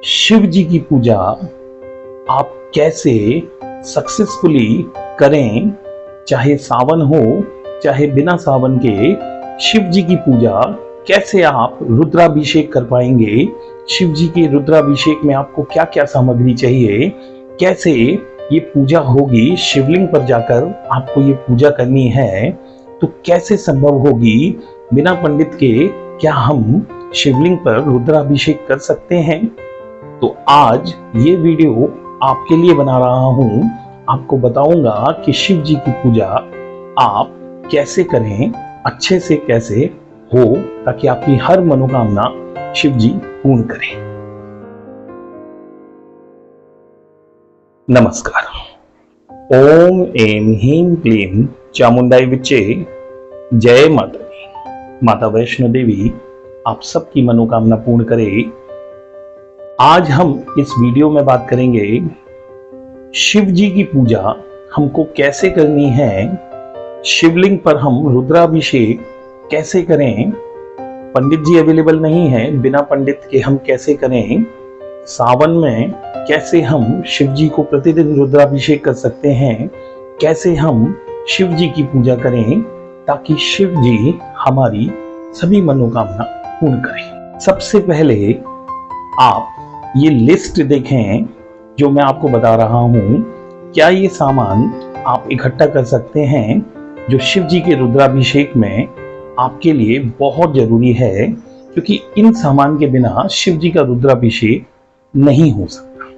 शिव जी की पूजा आप कैसे सक्सेसफुली करें, चाहे सावन हो चाहे बिना सावन के। शिव जी की पूजा कैसे आप रुद्राभिषेक कर पाएंगे, शिव जी के रुद्राभिषेक में आपको क्या क्या सामग्री चाहिए, कैसे ये पूजा होगी, शिवलिंग पर जाकर आपको ये पूजा करनी है तो कैसे संभव होगी बिना पंडित के, क्या हम शिवलिंग पर रुद्राभिषेक कर सकते हैं। तो आज ये वीडियो आपके लिए बना रहा हूं, आपको बताऊंगा कि शिव जी की पूजा आप कैसे करें, अच्छे से कैसे हो, ताकि आपकी हर मनोकामना शिव जी पूर्ण करें। नमस्कार। ओम एम ह्रीं क्लीं चामुंडाई विच्चे। जय माता दी। माता वैष्णो देवी आप सबकी मनोकामना पूर्ण करे। आज हम इस वीडियो में बात करेंगे शिव जी की पूजा हमको कैसे करनी है, शिवलिंग पर हम रुद्राभिषेक कैसे करें। पंडित जी अवेलेबल नहीं है, बिना पंडित के हम कैसे करें। सावन में कैसे हम शिव जी को प्रतिदिन रुद्राभिषेक कर सकते हैं, कैसे हम शिव जी की पूजा करें ताकि शिव जी हमारी सभी मनोकामना पूर्ण करें। सबसे पहले आप ये लिस्ट देखें जो मैं आपको बता रहा हूं, क्या ये सामान आप इकट्ठा कर सकते हैं जो शिव जी के रुद्राभिषेक में आपके लिए बहुत जरूरी है, क्योंकि इन सामान के बिना शिव जी का रुद्राभिषेक नहीं हो सकता।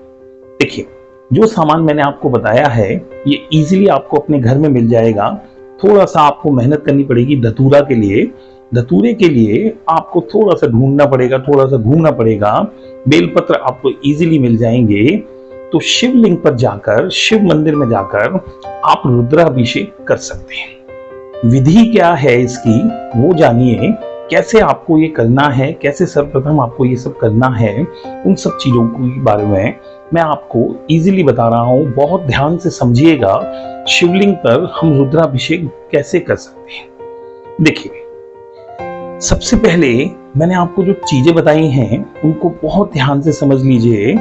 देखिए, जो सामान मैंने आपको बताया है ये इजीली आपको अपने घर में मिल जाएगा। थोड़ा सा आपको मेहनत करनी पड़ेगी धतूरा के लिए। धतूरे के लिए आपको थोड़ा सा ढूंढना पड़ेगा, थोड़ा सा घूमना पड़ेगा। बेलपत्र आपको इजीली मिल जाएंगे। तो शिवलिंग पर जाकर, शिव मंदिर में जाकर आप रुद्राभिषेक कर सकते हैं। विधि क्या है इसकी वो जानिए, कैसे आपको ये करना है, कैसे सर्वप्रथम आपको ये सब करना है, उन सब चीजों के बारे में मैं आपको इजीली बता रहा हूं। बहुत ध्यान से समझिएगा शिवलिंग पर हम रुद्राभिषेक कैसे कर सकते हैं। देखिए, सबसे पहले मैंने आपको जो चीजें बताई हैं उनको बहुत ध्यान से समझ लीजिए।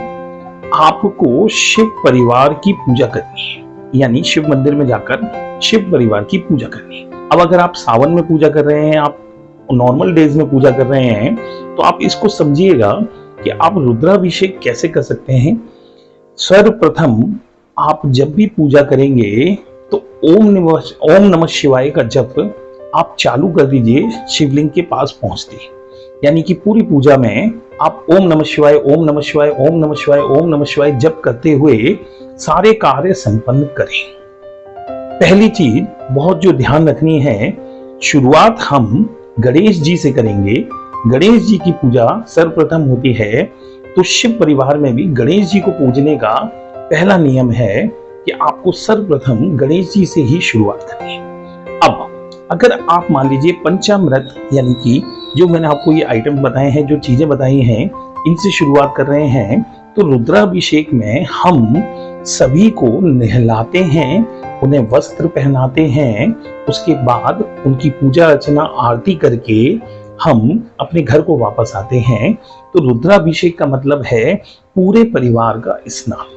आपको शिव परिवार की पूजा करनी है, यानी शिव मंदिर में जाकर शिव परिवार की पूजा करनी है। अब अगर आप सावन में पूजा कर रहे हैं, आप नॉर्मल डेज में पूजा कर रहे हैं, तो आप इसको समझिएगा कि आप रुद्राभिषेक कैसे कर सकते हैं। सर्वप्रथम आप जब भी पूजा करेंगे तो ओम नमः शिवाय का जप आप चालू कर दीजिए शिवलिंग के पास पहुंचते, यानी कि पूरी पूजा में आप ओम नमः शिवाय, ओम नमः शिवाय, ओम नमः शिवाय, ओम नमः शिवाय जप करते हुए सारे कार्य संपन्न करें। पहली चीज बहुत जो ध्यान रखनी है, शुरुआत हम गणेश जी से करेंगे। गणेश जी की पूजा सर्वप्रथम होती है, तो शिव परिवार में भी गणेश जी को पूजने का पहला नियम है कि आपको सर्वप्रथम गणेश जी से ही शुरुआत करनी है। अब अगर आप मान लीजिए पंचामृत, यानी कि जो मैंने आपको ये आइटम बताए हैं, जो चीजें बताई हैं, इनसे शुरुआत कर रहे हैं, तो रुद्राभिषेक में हम सभी को नहलाते हैं, उन्हें वस्त्र पहनाते हैं, उसके बाद उनकी पूजा अर्चना आरती करके हम अपने घर को वापस आते हैं। तो रुद्राभिषेक का मतलब है पूरे परिवार का स्नान।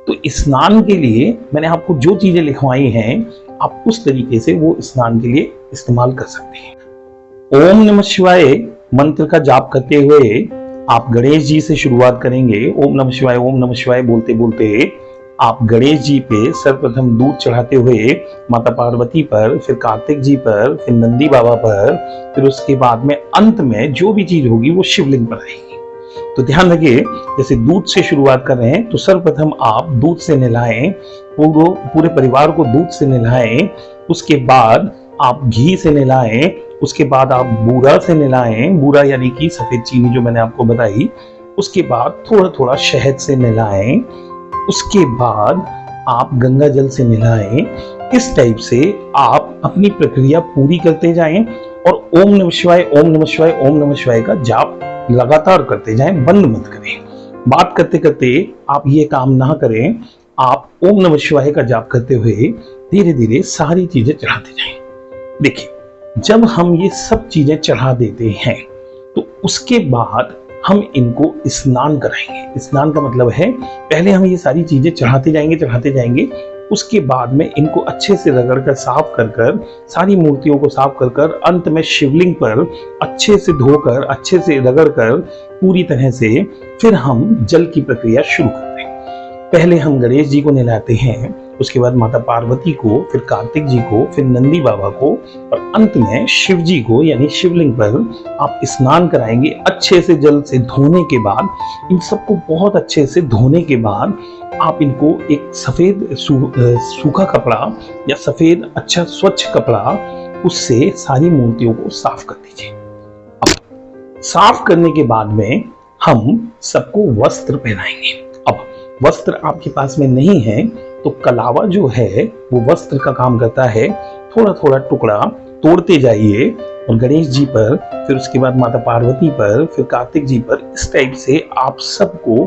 तो स्नान के लिए मैंने आपको जो चीजें लिखवाई हैं, आप उस तरीके से वो स्नान के लिए इस्तेमाल कर सकते हैं। ओम नमः शिवाय मंत्र का जाप करते हुए आप गणेश जी से शुरुआत करेंगे। ओम नमः शिवाय, ओम नमः शिवाय बोलते बोलते आप गणेश जी पे सर्वप्रथम दूध चढ़ाते हुए माता पार्वती पर, फिर कार्तिक जी पर, फिर नंदी बाबा पर, फिर उसके बाद में अंत में जो भी चीज होगी वो शिवलिंग पर आएगी। तो ध्यान रखिए, जैसे दूध से शुरुआत कर रहे हैं तो सर्वप्रथम आप दूध से नहलाएं, पूरे परिवार को दूध से नहलाएं। उसके बाद आप घी से नहलाएं, उसके बाद आप बूरा से नहलाएं, बूरा यानी कि सफेद चीनी जो मैंने आपको बताई। उसके बाद थोड़ा थोड़ा शहद से नहलाएं, उसके बाद आप गंगा जल से नहलाएं। इस टाइप से आप अपनी प्रक्रिया पूरी करते जाएं और ओम नमः शिवाय, ओम नमः शिवाय, ओम नमः शिवाय का जाप लगातार करते जाएं, बंद मत करें। बात करते करते आप ये काम ना करें, आप ओम नमः शिवाय का जाप करते हुए धीरे धीरे सारी चीजें चढ़ाते जाएं। देखिए, जब हम ये सब चीजें चढ़ा देते हैं तो उसके बाद हम इनको स्नान कराएंगे। स्नान का मतलब है पहले हम ये सारी चीजें चढ़ाते जाएंगे, उसके बाद में इनको अच्छे से रगड़ कर साफ कर सारी मूर्तियों को साफ कर अंत में शिवलिंग पर अच्छे से धोकर, अच्छे से रगड़ कर पूरी तरह से फिर हम जल की प्रक्रिया शुरू करते हैं। पहले हम गणेश जी को नहलाते हैं, उसके बाद माता पार्वती को, फिर कार्तिक जी को, फिर नंदी बाबा को और अंत में शिव जी को यानी शिवलिंग पर आप स्नान कराएंगे। अच्छे से जल से धोने के बाद, इन सबको बहुत अच्छे से धोने के बाद आप इनको एक सफेद सूखा कपड़ा या सफेद अच्छा स्वच्छ कपड़ा, उससे सारी मूर्तियों को साफ कर दीजिए। अब साफ करने के बाद में हम सबको वस्त्र पहनाएंगे। अब वस्त्र आपके पास में नहीं है तो कलावा जो है वो वस्त्र का काम करता है। थोड़ा थोड़ा टुकड़ा तोड़ते जाइए और गणेश जी पर, फिर उसके बाद माता पार्वती पर, फिर कार्तिक जी पर, इस टाइप से आप सबको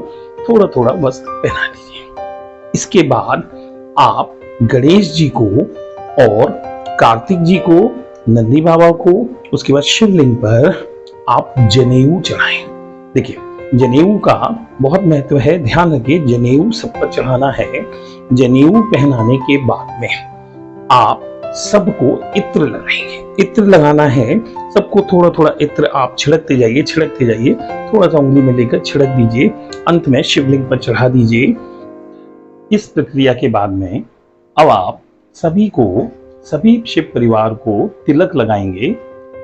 थोड़ा थोड़ा वस्त्र पहना दीजिए। इसके बाद आप गणेश जी को और कार्तिक जी को, नंदी बाबा को, उसके बाद शिवलिंग पर आप जनेऊ चढ़ाएं। देखिए जनेऊ का बहुत महत्व है, ध्यान रखिए जनेऊ सब पर चढ़ाना है। जनेऊ पहनाने के बाद में आप सबको इत्र लगाएंगे। इत्र लगाना है सबको, थोड़ा थोड़ा इत्र आप छिड़कते जाइए, थोड़ा सा उंगली में लेकर छिड़क दीजिए, अंत में शिवलिंग पर चढ़ा दीजिए। इस प्रक्रिया के बाद में अब आप सभी शिव परिवार को तिलक लगाएंगे।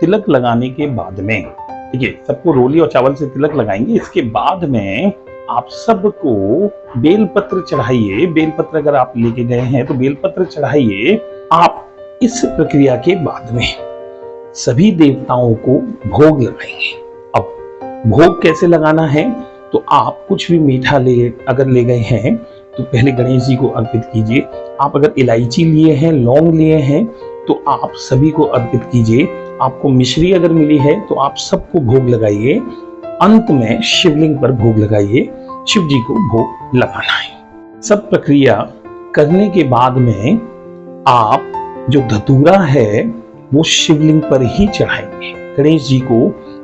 तिलक लगाने के बाद में देखिए सबको रोली और चावल से तिलक लगाएंगे। इसके बाद में आप सबको बेलपत्र चढ़ाइए। बेलपत्र अगर आप लेके गए हैं तो बेलपत्र चढ़ाइए। आप इस प्रक्रिया के बाद में सभी देवताओं को भोग लगाएंगे। अब भोग कैसे लगाना है तो आप कुछ भी मीठा अगर ले गए हैं तो पहले गणेश जी को अर्पित कीजिए। आप अगर इलायची लिए हैं, लौंग लिए हैं तो आप सभी को अर्पित कीजिए। आपको मिश्री अगर मिली है तो आप सबको भोग लगाइए। अंत में शिवलिंग पर भोग लगाइए, शिव जी को भोग लगाना है। सब प्रक्रिया करने के बाद में आप जो धतूरा है वो शिवलिंग पर ही चढ़ाएंगे। गणेश जी को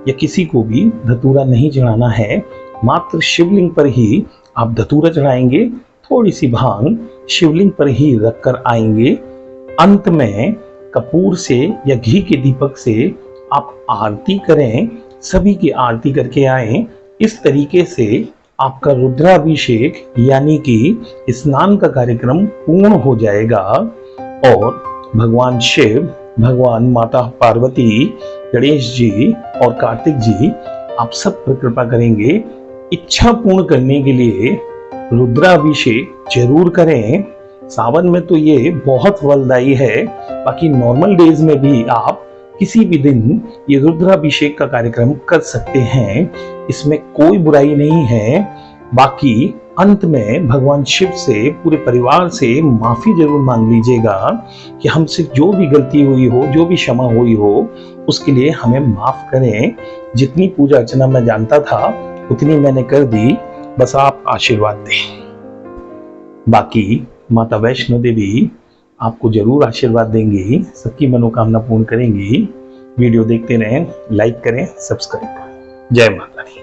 या किसी को भी धतूरा नहीं चढ़ाना है, मात्र शिवलिंग पर ही आप धतूरा चढ़ाएंगे। थोड़ी सी भांग शिवलिंग पर ही रखकर आएंगे। अंत में कपूर से या घी के दीपक से आप आरती करें, सभी की आरती करके आए। इस तरीके से आपका रुद्राभिषेक यानी कि स्नान का कार्यक्रम पूर्ण हो जाएगा और भगवान शिव, भगवान माता पार्वती, गणेश जी और कार्तिक जी आप सब पर कृपा करेंगे। इच्छा पूर्ण करने के लिए रुद्राभिषेक जरूर करें। सावन में तो ये बहुत फलदायी है, बाकी नॉर्मल डेज में भी आप किसी भी दिन ये रुद्राभिषेक का कार्यक्रम कर सकते हैं, इसमें कोई बुराई नहीं है। बाकी अंत में भगवान शिव से, पूरे परिवार से माफी जरूर मांग लीजिएगा कि हमसे जो भी गलती हुई हो, जो भी क्षमा हुई हो, उसके लिए हमें माफ करें। जितनी पूजा अर्चना मैं जानता था उतनी मैंने कर दी, बस आप आशीर्वाद दें। बाकी माता वैष्णो देवी आपको जरूर आशीर्वाद देंगी, सबकी मनोकामना पूर्ण करेंगी। वीडियो देखते रहें, लाइक करें, सब्सक्राइब करें। जय माता दी।